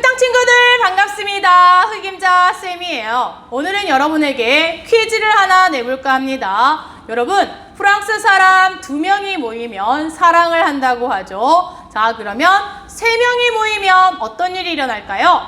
식당 친구들 반갑습니다. 흑임자 쌤이에요. 오늘은 여러분에게 퀴즈를 하나 내볼까 합니다. 여러분, 프랑스 사람 2명이 모이면 사랑을 한다고 하죠. 자, 그러면 3명이 모이면 어떤 일이 일어날까요?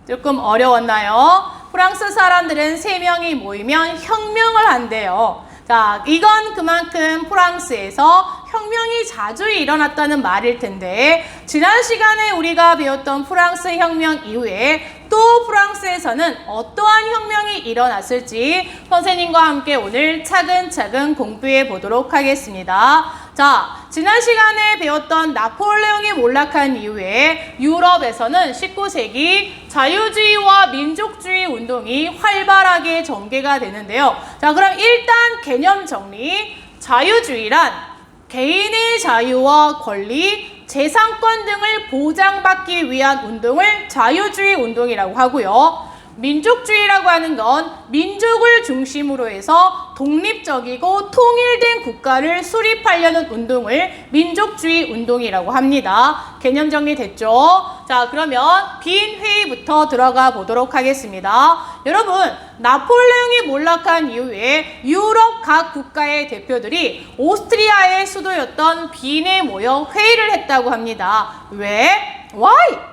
조금 어려웠나요? 프랑스 사람들은 3명이 모이면 혁명을 한대요. 자, 이건 그만큼 프랑스에서 혁명이 자주 일어났다는 말일 텐데, 지난 시간에 우리가 배웠던 프랑스 혁명 이후에 또 프랑스에서는 어떠한 혁명이 일어났을지 선생님과 함께 오늘 차근차근 공부해 보도록 하겠습니다. 자, 지난 시간에 배웠던 나폴레옹이 몰락한 이후에 유럽에서는 19세기 자유주의와 민족주의 운동이 활발하게 전개가 되는데요. 자, 그럼 일단 개념 정리. 자유주의란 개인의 자유와 권리, 재산권 등을 보장받기 위한 운동을 자유주의 운동이라고 하고요. 민족주의라고 하는 건 민족을 중심으로 해서 독립적이고 통일된 국가를 수립하려는 운동을 민족주의 운동이라고 합니다. 개념 정리됐죠? 자, 그러면 빈 회의부터 들어가 보도록 하겠습니다. 여러분, 나폴레옹이 몰락한 이후에 유럽 각 국가의 대표들이 오스트리아의 수도였던 빈에 모여 회의를 했다고 합니다. 왜? Why?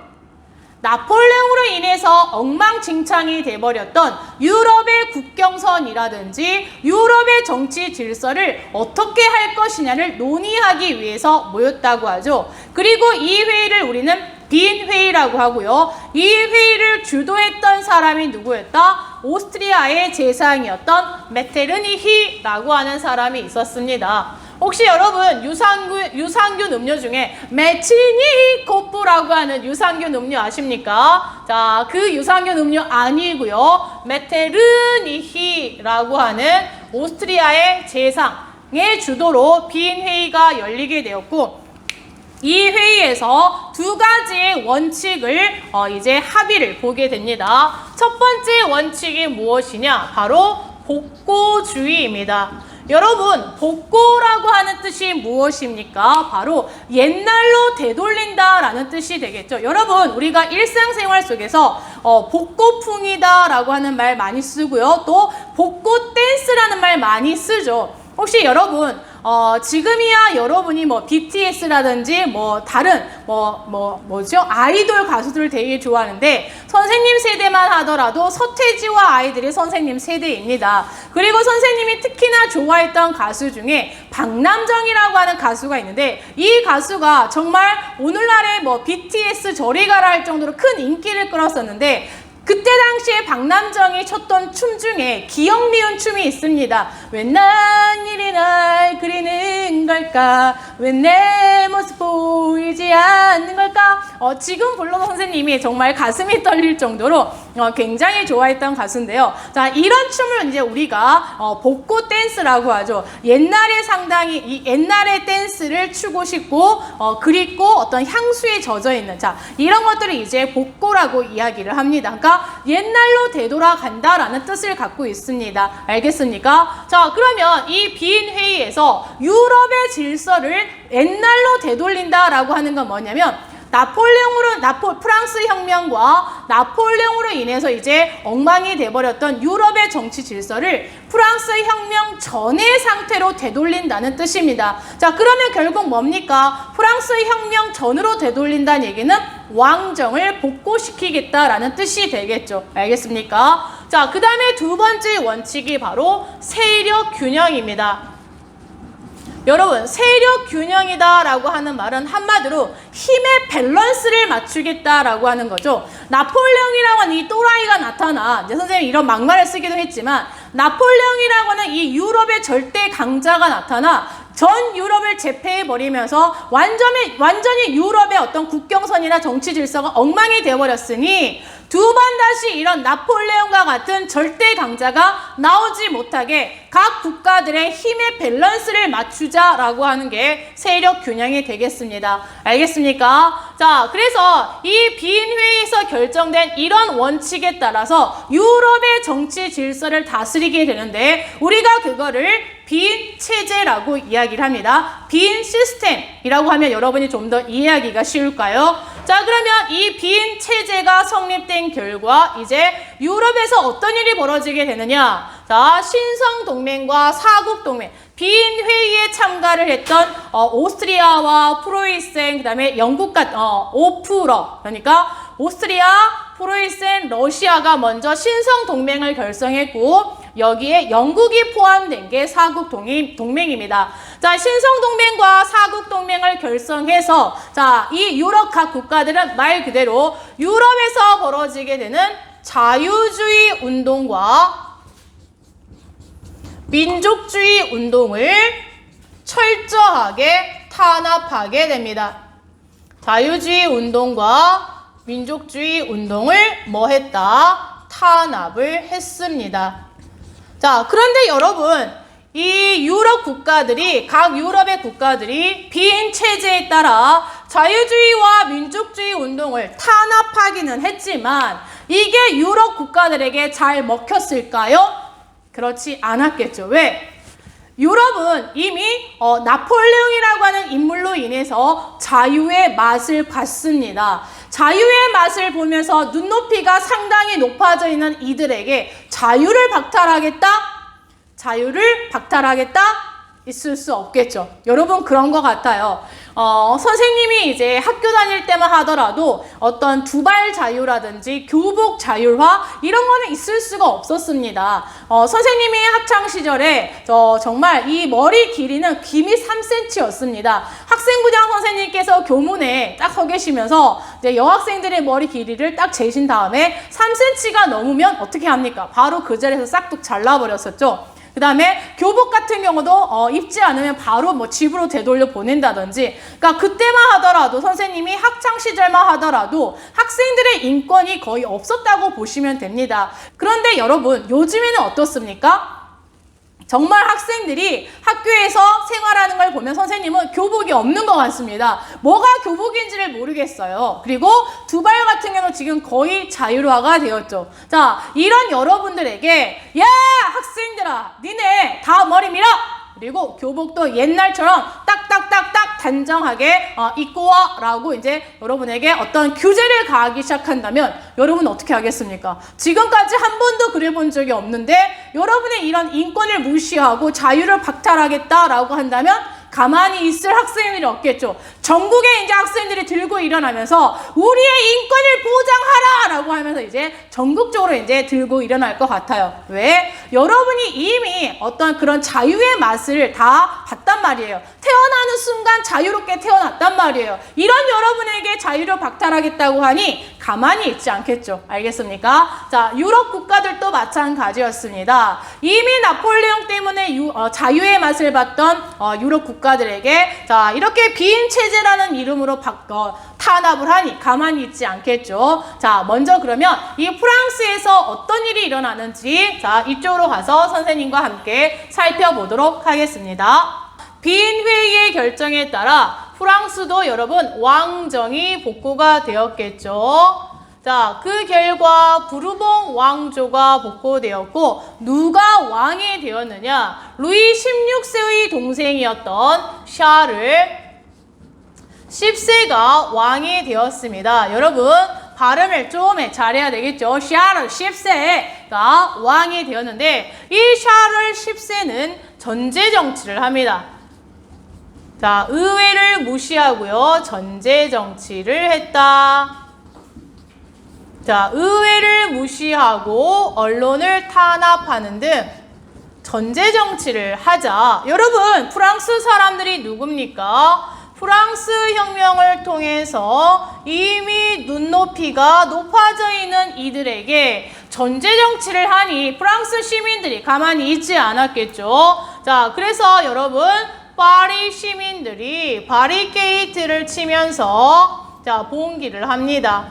나폴레옹으로 인해서 엉망진창이 돼버렸던 유럽의 국경선이라든지 유럽의 정치 질서를 어떻게 할 것이냐를 논의하기 위해서 모였다고 하죠. 그리고 이 회의를 우리는 빈 회의라고 하고요. 이 회의를 주도했던 사람이 누구였다? 오스트리아의 제상이었던 메테르니히라고 하는 사람이 있었습니다. 혹시 여러분 유산균 음료 중에 메치니코프라고 하는 유산균 음료 아십니까? 자, 그 유산균 음료 아니고요. 메테르니히라고 하는 오스트리아의 제상의 주도로 빈 회의가 열리게 되었고, 이 회의에서 2가지의 원칙을 이제 합의를 보게 됩니다. 첫 번째 원칙이 무엇이냐? 바로 복고주의입니다. 여러분, 복고라고 하는 뜻이 무엇입니까? 바로 옛날로 되돌린다라는 뜻이 되겠죠. 여러분, 우리가 일상생활 속에서 복고풍이다라고 하는 말 많이 쓰고요. 또 복고 댄스라는 말 많이 쓰죠. 혹시 여러분, 지금이야 여러분이 뭐 BTS라든지 뭐 다른 뭐죠? 아이돌 가수들을 되게 좋아하는데, 선생님 세대만 하더라도 서태지와 아이들이 선생님 세대입니다. 그리고 선생님이 특히나 좋아했던 가수 중에 박남정이라고 하는 가수가 있는데, 이 가수가 정말 오늘날의 뭐 BTS 저리 가라 할 정도로 큰 인기를 끌었었는데, 그때 당시에 박남정이 췄던 춤 중에 기억 니은 춤이 있습니다. 왜 난 이리 날 그리는 걸까? 왜 내 모습 보이지 않는 걸까? 지금 불러도 선생님이 정말 가슴이 떨릴 정도로 굉장히 좋아했던 가수인데요. 자, 이런 춤을 이제 우리가 복고 댄스라고 하죠. 옛날에 상당히 이 옛날의 댄스를 추고 싶고 그리고 어떤 향수에 젖어 있는, 자, 이런 것들을 이제 복고라고 이야기를 합니다. 그러니까 옛날로 되돌아간다라는 뜻을 갖고 있습니다. 알겠습니까? 자, 그러면 이 빈 회의에서 유럽의 질서를 옛날로 되돌린다라고 하는 건 뭐냐면, 프랑스 혁명과 나폴레옹으로 인해서 이제 엉망이 돼버렸던 유럽의 정치 질서를 프랑스 혁명 전의 상태로 되돌린다는 뜻입니다. 자, 그러면 결국 뭡니까? 프랑스 혁명 전으로 되돌린다는 얘기는 왕정을 복고시키겠다라는 뜻이 되겠죠. 알겠습니까? 자, 그 다음에 2번째 원칙이 바로 세력 균형입니다. 여러분, 세력 균형이다라고 하는 말은 한마디로 힘의 밸런스를 맞추겠다라고 하는 거죠. 나폴레옹이라고 하는 이 또라이가 나타나, 이제 선생님이 이런 막말을 쓰기도 했지만, 나폴레옹이라고 하는 이 유럽의 절대 강자가 나타나 전 유럽을 제패해버리면서 완전히 유럽의 어떤 국경선이나 정치 질서가 엉망이 되어버렸으니, 2번 다시 이런 나폴레옹과 같은 절대 강자가 나오지 못하게 각 국가들의 힘의 밸런스를 맞추자라고 하는 게 세력 균형이 되겠습니다. 알겠습니까? 자, 그래서 이 빈 회의에서 결정된 이런 원칙에 따라서 유럽의 정치 질서를 다스리게 되는데, 우리가 그거를 빈 체제라고 이야기를 합니다. 빈 시스템이라고 하면 여러분이 좀 더 이해하기가 쉬울까요? 자, 그러면 이 빈 체제가 성립된 결과 이제 유럽에서 어떤 일이 벌어지게 되느냐? 자, 신성동맹과 사국동맹, 빈 회의에 참가를 했던 오스트리아와 프로이센, 그다음에 영국과 오프러, 그러니까 오스트리아, 프로이센, 러시아가 먼저 신성동맹을 결성했고 여기에 영국이 포함된 게 사국동맹입니다. 자, 신성동맹과 사국동맹을 결성해서 자, 이 유럽 각 국가들은 말 그대로 유럽에서 벌어지게 되는 자유주의 운동과 민족주의 운동을 철저하게 탄압하게 됩니다. 자유주의 운동과 민족주의 운동을 뭐 했다? 탄압을 했습니다. 자, 그런데 여러분, 이 유럽 국가들이, 각 유럽의 국가들이 빈 체제에 따라 자유주의와 민족주의 운동을 탄압하기는 했지만 이게 유럽 국가들에게 잘 먹혔을까요? 그렇지 않았겠죠. 왜? 유럽은 이미 나폴레옹이라고 하는 인물로 인해서 자유의 맛을 봤습니다. 자유의 맛을 보면서 눈높이가 상당히 높아져 있는 이들에게 자유를 박탈하겠다? 자유를 박탈하겠다? 있을 수 없겠죠. 여러분 그런 것 같아요. 선생님이 이제 학교 다닐 때만 하더라도 어떤 두발 자유라든지 교복 자율화 이런 거는 있을 수가 없었습니다. 선생님이 학창 시절에 정말 이 머리 길이는 귀미 3cm였습니다. 학생부장 선생님께서 교문에 딱 서 계시면서 이제 여학생들의 머리 길이를 딱 재신 다음에 3cm가 넘으면 어떻게 합니까? 바로 그 자리에서 싹둑 잘라버렸었죠. 그 다음에 교복 같은 경우도 입지 않으면 바로 뭐 집으로 되돌려 보낸다든지, 그러니까 그때만 하더라도 선생님이 학창 시절만 하더라도 학생들의 인권이 거의 없었다고 보시면 됩니다. 그런데 여러분 요즘에는 어떻습니까? 정말 학생들이 학교에서 생활하는 걸 보면 선생님은 교복이 없는 것 같습니다. 뭐가 교복인지를 모르겠어요. 그리고 두발 같은 경우는 지금 거의 자율화가 되었죠. 자, 이런 여러분들에게 야 학생들아 니네 다 머리 밀어! 그리고 교복도 옛날처럼 딱딱딱딱 단정하게 입고 와 라고 이제 여러분에게 어떤 규제를 가하기 시작한다면 여러분 어떻게 하겠습니까? 지금까지 한 번도 그래본 적이 없는데 여러분의 이런 인권을 무시하고 자유를 박탈하겠다라고 한다면 가만히 있을 학생들이 없겠죠. 전국에 이제 학생들이 들고 일어나면서 우리의 인권을 보장하라! 라고 하면서 이제 전국적으로 이제 들고 일어날 것 같아요. 왜? 여러분이 이미 어떤 그런 자유의 맛을 다 봤단 말이에요. 태어나는 순간 자유롭게 태어났단 말이에요. 이런 여러분에게 자유를 박탈하겠다고 하니 가만히 있지 않겠죠. 알겠습니까? 자, 유럽 국가들도 마찬가지였습니다. 이미 나폴레옹 때문에 자유의 맛을 봤던 유럽 국가들에게 자, 이렇게 빈 체제라는 이름으로 탄압을 하니 가만히 있지 않겠죠. 자, 먼저 그러면 이 프랑스에서 어떤 일이 일어나는지 자, 이쪽으로 가서 선생님과 함께 살펴보도록 하겠습니다. 빈 회의의 결정에 따라 프랑스도 여러분 왕정이 복구가 되었겠죠. 자, 그 결과 부르봉 왕조가 복구되었고 누가 왕이 되었느냐? 루이 16세의 동생이었던 샤를 10세가 왕이 되었습니다. 여러분 발음을 좀 잘해야 되겠죠. 샤를 10세가 왕이 되었는데 이 샤를 10세는 전제 정치를 합니다. 자, 의회를 무시하고요. 전제 정치를 했다. 자, 의회를 무시하고 언론을 탄압하는 등 전제 정치를 하자. 여러분, 프랑스 사람들이 누굽니까? 프랑스 혁명을 통해서 이미 눈높이가 높아져 있는 이들에게 전제 정치를 하니 프랑스 시민들이 가만히 있지 않았겠죠. 자, 그래서 여러분 파리 시민들이 바리케이트를 치면서 자, 봉기를 합니다.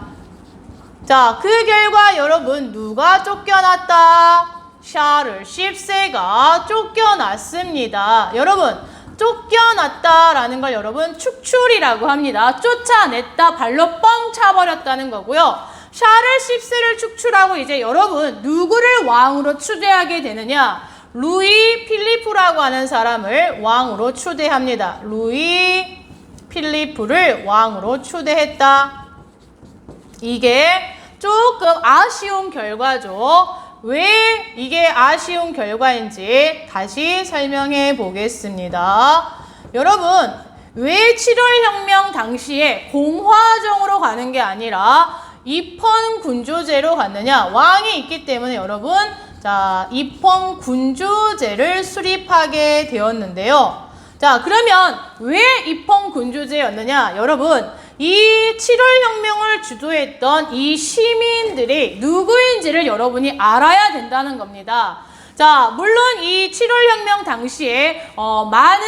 자, 그 결과 여러분 누가 쫓겨났다? 샤를 10세가 쫓겨났습니다. 여러분 쫓겨났다라는 걸 여러분 축출이라고 합니다. 쫓아냈다, 발로 뻥 차버렸다는 거고요. 샤를 10세를 축출하고 이제 여러분 누구를 왕으로 추대하게 되느냐? 루이 필리프라고 하는 사람을 왕으로 추대합니다. 루이 필리프를 왕으로 추대했다. 이게 조금 아쉬운 결과죠. 왜 이게 아쉬운 결과인지 다시 설명해 보겠습니다. 여러분, 왜 7월혁명 당시에 공화정으로 가는 게 아니라 입헌군주제로 갔느냐? 왕이 있기 때문에 여러분, 자, 입헌군주제를 수립하게 되었는데요. 자, 그러면 왜 입헌군주제였느냐? 여러분, 이 7월혁명을 주도했던 이 시민들이 누구인지를 여러분이 알아야 된다는 겁니다. 자, 물론 이 7월혁명 당시에 많은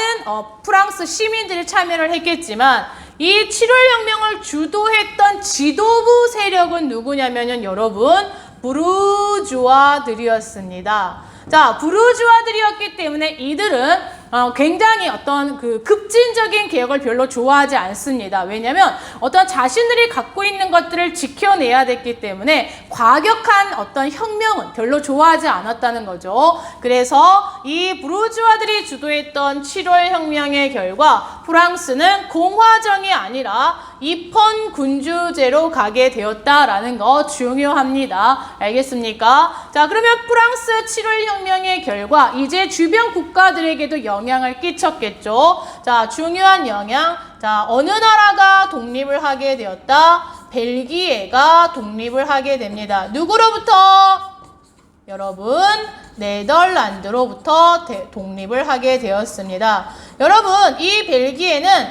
프랑스 시민들이 참여를 했겠지만 이 7월혁명을 주도했던 지도부 세력은 누구냐면요, 여러분, 부르주아들이었습니다. 자, 부르주아들이었기 때문에 이들은 굉장히 어떤 그 급진적인 개혁을 별로 좋아하지 않습니다. 왜냐하면 어떤 자신들이 갖고 있는 것들을 지켜내야 됐기 때문에 과격한 어떤 혁명은 별로 좋아하지 않았다는 거죠. 그래서 이 부르주아들이 주도했던 7월 혁명의 결과 프랑스는 공화정이 아니라 입헌군주제로 가게 되었다라는 거 중요합니다. 알겠습니까? 자, 그러면 프랑스 7월 혁명의 결과 이제 주변 국가들에게도 영향을 끼쳤겠죠. 자, 중요한 영향. 자, 어느 나라가 독립을 하게 되었다? 벨기에가 독립을 하게 됩니다. 누구로부터? 여러분, 네덜란드로부터 독립을 하게 되었습니다. 여러분, 이 벨기에는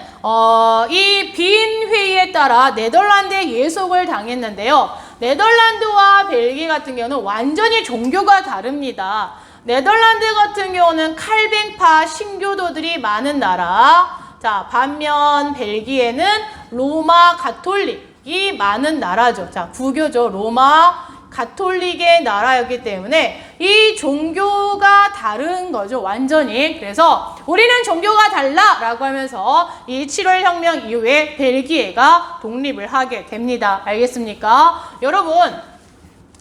이 빈 회의에 따라 네덜란드에 예속을 당했는데요. 네덜란드와 벨기에 같은 경우는 완전히 종교가 다릅니다. 네덜란드 같은 경우는 칼뱅파 신교도들이 많은 나라. 자, 반면 벨기에는 로마 가톨릭이 많은 나라죠. 자, 국교죠. 로마 가톨릭의 나라였기 때문에 이 종교가 다른 거죠. 완전히. 그래서 우리는 종교가 달라 라고 하면서 이 7월 혁명 이후에 벨기에가 독립을 하게 됩니다. 알겠습니까? 여러분,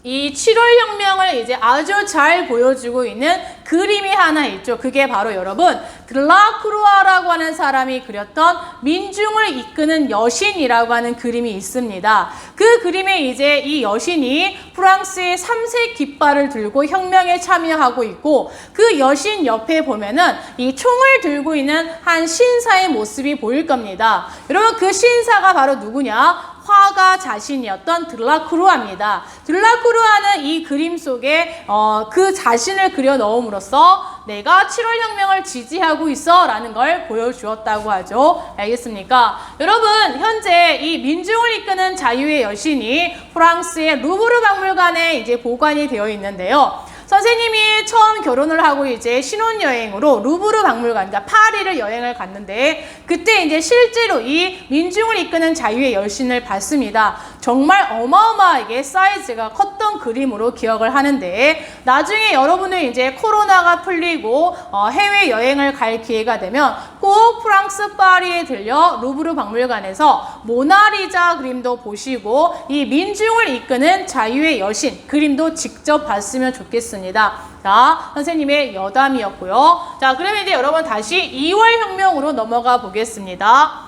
이 7월 혁명을 이제 아주 잘 보여주고 있는 그림이 하나 있죠. 그게 바로 여러분, 드라크루아라고 하는 사람이 그렸던 민중을 이끄는 여신이라고 하는 그림이 있습니다. 그 그림에 이제 이 여신이 프랑스의 3색 깃발을 들고 혁명에 참여하고 있고, 그 여신 옆에 보면은 이 총을 들고 있는 한 신사의 모습이 보일 겁니다. 여러분, 그 신사가 바로 누구냐? 화가 자신이었던 드라크루아입니다. 드라크루아는 이 그림 속에 그 자신을 그려 넣음으로써 내가 7월 혁명을 지지하고 있어 라는 걸 보여주었다고 하죠. 알겠습니까? 여러분, 현재 이 민중을 이끄는 자유의 여신이 프랑스의 루브르 박물관에 이제 보관이 되어 있는데요. 선생님이 처음 결혼을 하고 이제 신혼여행으로 루브르 박물관, 그러니까 파리를 여행을 갔는데 그때 이제 실제로 이 민중을 이끄는 자유의 여신을 봤습니다. 정말 어마어마하게 사이즈가 컸던 그림으로 기억을 하는데, 나중에 여러분은 이제 코로나가 풀리고 해외여행을 갈 기회가 되면 꼭 프랑스 파리에 들려 루브르 박물관에서 모나리자 그림도 보시고 이 민중을 이끄는 자유의 여신 그림도 직접 봤으면 좋겠습니다. 자, 선생님의 여담이었고요. 자, 그러면 이제 여러분 다시 2월 혁명으로 넘어가 보겠습니다.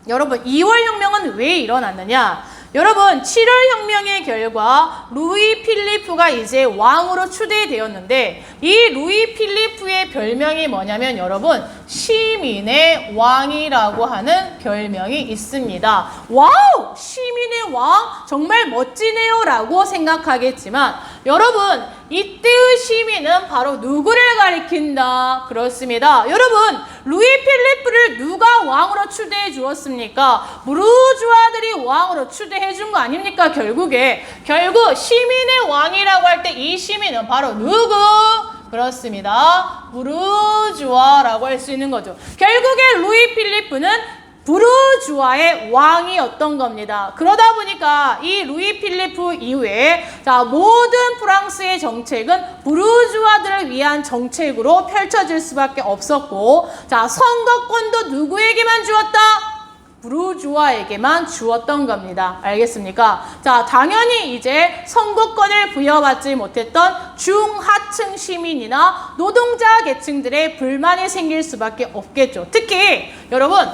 여러분, 2월 혁명은 왜 일어났느냐? 여러분, 7월 혁명의 결과 루이 필리프가 이제 왕으로 추대되었는데, 이 루이 필리프의 별명이 뭐냐면 여러분, 시민의 왕이라고 하는 별명이 있습니다. 와우! 시민의 왕? 정말 멋지네요 라고 생각하겠지만, 여러분, 이때의 시민은 바로 누구를 가리킨다? 그렇습니다. 여러분, 루이 필리프를 누가 왕으로 추대해 주었습니까? 부르주아들이 왕으로 추대해 준 거 아닙니까? 결국 시민의 왕이라고 할 때 이 시민은 바로 누구? 그렇습니다. 부르주아라고 할 수 있는 거죠. 결국에 루이 필리프는 부르주아의 왕이었던 겁니다. 그러다 보니까 이 루이 필리프 이후에 자, 모든 프랑스의 정책은 부르주아들을 위한 정책으로 펼쳐질 수밖에 없었고, 자, 선거권도 누구에게만 주었다? 부르주아에게만 주었던 겁니다. 알겠습니까? 자, 당연히 이제 선거권을 부여받지 못했던 중하층 시민이나 노동자 계층들의 불만이 생길 수밖에 없겠죠. 특히 여러분,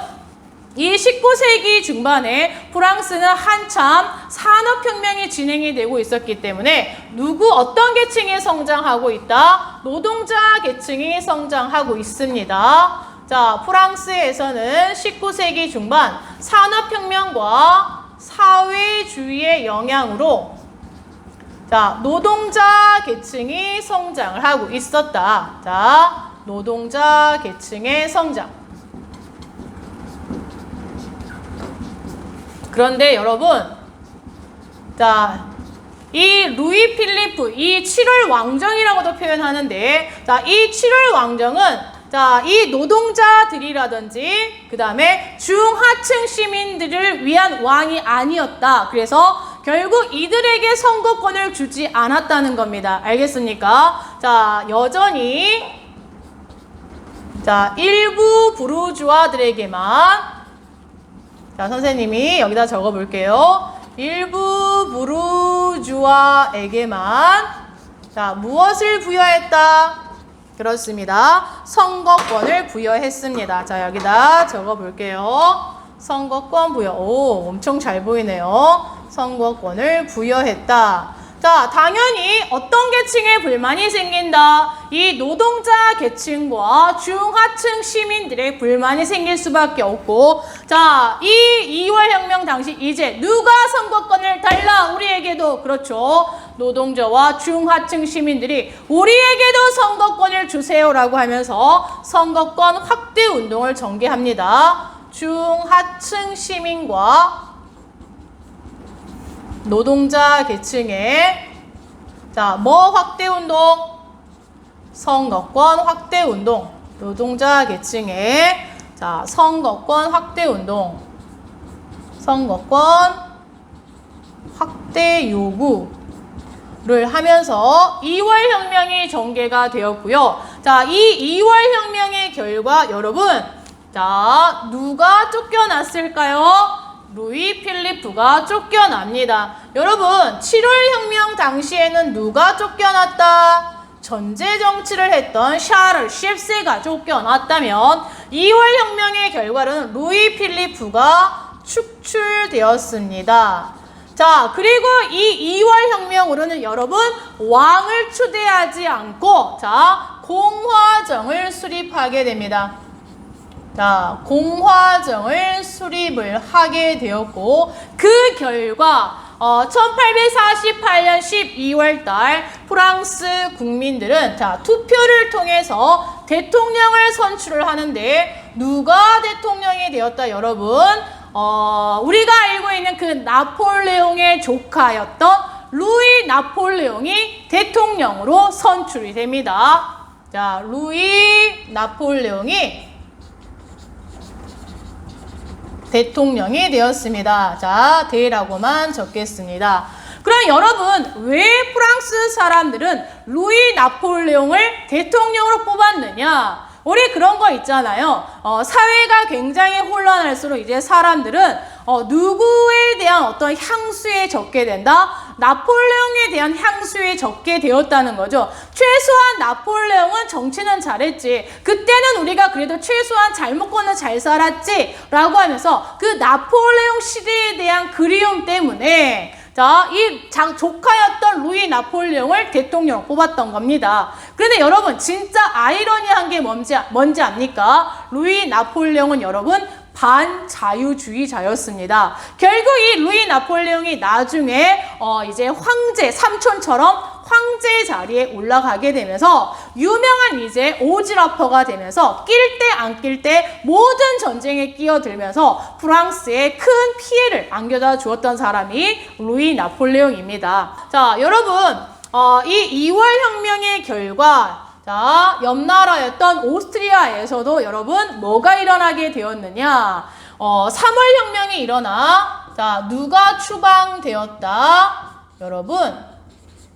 이 19세기 중반에 프랑스는 한참 산업혁명이 진행이 되고 있었기 때문에 어떤 계층이 성장하고 있다? 노동자 계층이 성장하고 있습니다. 자, 프랑스에서는 19세기 중반 산업혁명과 사회주의의 영향으로 자, 노동자 계층이 성장을 하고 있었다. 자, 노동자 계층의 성장. 그런데 여러분, 자, 이 루이 필리프, 이 7월 왕정이라고도 표현하는데, 자, 이 7월 왕정은, 자, 이 노동자들이라든지, 그 다음에 중하층 시민들을 위한 왕이 아니었다. 그래서 결국 이들에게 선거권을 주지 않았다는 겁니다. 알겠습니까? 자, 여전히, 자, 일부 부르주아들에게만, 자, 선생님이 여기다 적어 볼게요. 일부 부르주아에게만 자, 무엇을 부여했다? 그렇습니다. 선거권을 부여했습니다. 자, 여기다 적어 볼게요. 선거권 부여. 오, 엄청 잘 보이네요. 선거권을 부여했다. 자, 당연히 어떤 계층에 불만이 생긴다? 이 노동자 계층과 중하층 시민들의 불만이 생길 수밖에 없고, 자, 이 2월 혁명 당시 이제 누가 선거권을 달라? 우리에게도. 그렇죠. 노동자와 중하층 시민들이 우리에게도 선거권을 주세요라고 하면서 선거권 확대 운동을 전개합니다. 중하층 시민과 노동자 계층의 자, 뭐 확대 운동? 선거권 확대 운동. 노동자 계층의 자, 선거권 확대 운동. 선거권 확대 요구를 하면서 2월 혁명이 전개가 되었고요. 자, 이 2월 혁명의 결과 여러분, 자, 누가 쫓겨났을까요? 루이 필리프가 쫓겨납니다. 여러분, 7월 혁명 당시에는 누가 쫓겨났다? 전제 정치를 했던 샤를 쉽세가 쫓겨났다면 2월 혁명의 결과로는 루이 필리프가 축출되었습니다. 자, 그리고 이 2월 혁명으로는 여러분, 왕을 추대하지 않고 자, 공화정을 수립하게 됩니다. 자, 공화정을 수립을 하게 되었고, 그 결과 1848년 12월 달 프랑스 국민들은 자, 투표를 통해서 대통령을 선출을 하는데 누가 대통령이 되었다, 여러분? 우리가 알고 있는 그 나폴레옹의 조카였던 루이 나폴레옹이 대통령으로 선출이 됩니다. 자, 루이 나폴레옹이 대통령이 되었습니다. 자, 대라고만 적겠습니다. 그럼 여러분, 왜 프랑스 사람들은 루이 나폴레옹을 대통령으로 뽑았느냐? 우리 그런 거 있잖아요. 사회가 굉장히 혼란할수록 이제 사람들은 누구에 대한 어떤 향수에 적게 된다? 나폴레옹에 대한 향수에 적게 되었다는 거죠. 최소한 나폴레옹은 정치는 잘했지. 그때는 우리가 그래도 최소한 잘 먹고는 잘 살았지. 라고 하면서 그 나폴레옹 시대에 대한 그리움 때문에 자, 이 조카였던 루이 나폴레옹을 대통령으로 뽑았던 겁니다. 그런데 여러분, 진짜 아이러니한 게 뭔지 압니까? 루이 나폴레옹은 여러분, 반자유주의자였습니다. 결국 이 루이 나폴레옹이 나중에 이제 황제, 삼촌처럼 황제 자리에 올라가게 되면서 유명한 이제 오지라퍼가 되면서 낄 때 안 낄 때 모든 전쟁에 끼어들면서 프랑스에 큰 피해를 안겨다 주었던 사람이 루이 나폴레옹입니다. 자, 여러분, 이 2월 혁명의 결과 자, 옆나라였던 오스트리아에서도 여러분 뭐가 일어나게 되었느냐? 3월 혁명이 일어나 자, 누가 추방되었다? 여러분,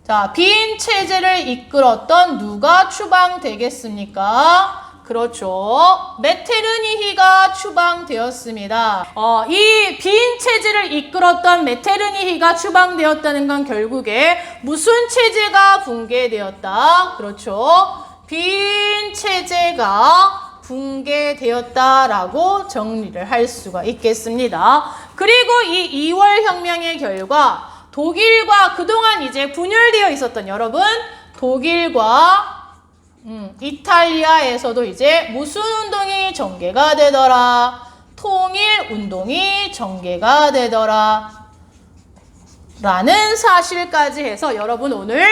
자, 빈 체제를 이끌었던 누가 추방되겠습니까? 그렇죠. 메테르니히가 추방되었습니다. 이 빈 체제를 이끌었던 메테르니히가 추방되었다는 건 결국에 무슨 체제가 붕괴되었다? 그렇죠. 빈 체제가 붕괴되었다라고 정리를 할 수가 있겠습니다. 그리고 이 2월 혁명의 결과 독일과 그동안 이제 분열되어 있었던 여러분, 독일과 이탈리아에서도 이제 무슨 운동이 전개가 되더라? 통일 운동이 전개가 되더라. 라는 사실까지 해서 여러분 오늘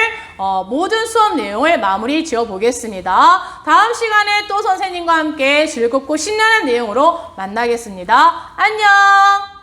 모든 수업 내용을 마무리 지어 보겠습니다. 다음 시간에 또 선생님과 함께 즐겁고 신나는 내용으로 만나겠습니다. 안녕!